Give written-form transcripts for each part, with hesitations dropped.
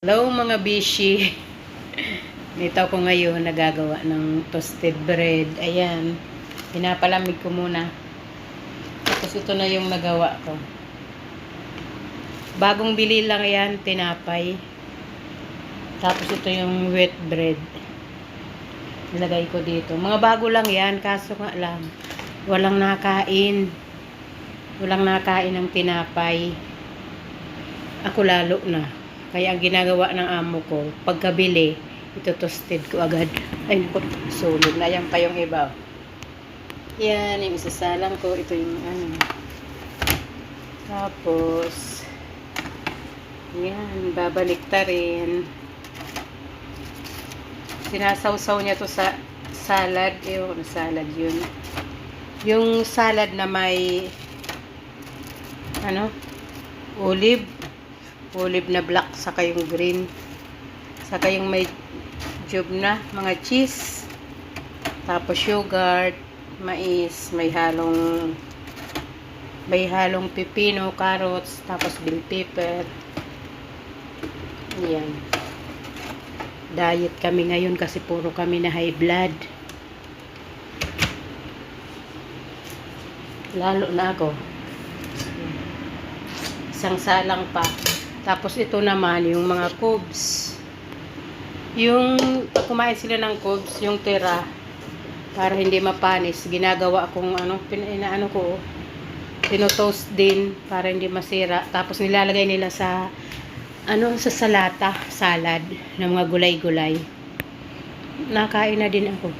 Hello mga bishi. Dito ako ngayon nagagawa ng toasted bread. Ayan. Pinapalamig ko muna. Tapos ito na yung nagawa ko. Bagong bili lang yan, tinapay. Tapos ito yung wet bread. Nilagay ko dito. Mga bago lang yan, kaso nga lang walang nakain. Walang nakain ng tinapay. Ako lalo na. Kaya ang ginagawa ng amo ko, pagkabili, ito toasted ko agad. Ay, naku, sulit na. Yan pa yung iba. Yan, yung isasalang ko. Ito yung ano. Tapos, yan, babalik ta rin. Sinasawsaw niya to sa salad. Ewan, salad yun. Yung salad na may, ano, olive na black, saka yung green, saka yung may job na mga cheese, tapos yogurt, mais, may halong pipino, carrots, tapos bell pepper. Yan, diet kami ngayon kasi puro kami na high blood, lalo na ako. Isang salang pa. Tapos ito naman yung mga cubes. Yung pag kumain sila ng cubes, yung tira, para hindi mapanis, ginagawa kong ano, inaano ko, tinotoast din para hindi masira. Tapos nilalagay nila sa ano, sa salata, salad ng mga gulay-gulay. Nakain na din ako.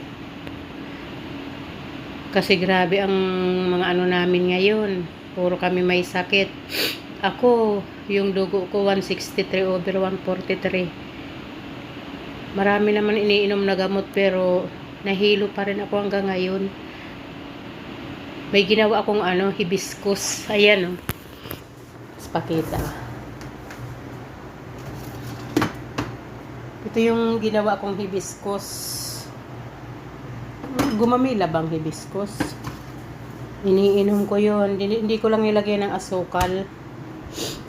Kasi grabe ang mga ano namin ngayon. Puro kami may sakit. Ako, yung dugo ko 163/143. Marami naman iniinom na gamot pero nahilo pa rin ako hanggang ngayon. May ginawa akong ano, hibiscus. Ayan, oh. Pakita. Ito yung ginawa kong hibiscus. Gumamila bang hibiscus? Iniinom ko yun. Hindi ko lang nilagay ng asukal.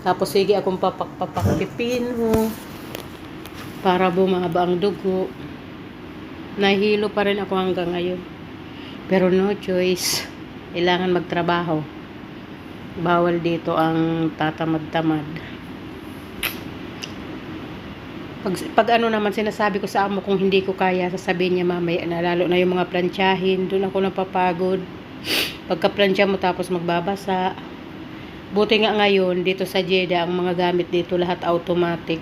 Tapos sige akong papakpipino para bumaba ang dugo. Nahilo pa rin ako hanggang ngayon. Pero no choice. Kailangan magtrabaho. Bawal dito ang tatamad-tamad. Pag ano naman sinasabi ko sa amo kung hindi ko kaya, sasabihin niya mamaya na, lalo na yung mga plantsahin. Doon ako napapagod. Pagka-plancha mo tapos magbabasa. Buti nga ngayon, dito sa Jeddah, ang mga gamit dito lahat automatic.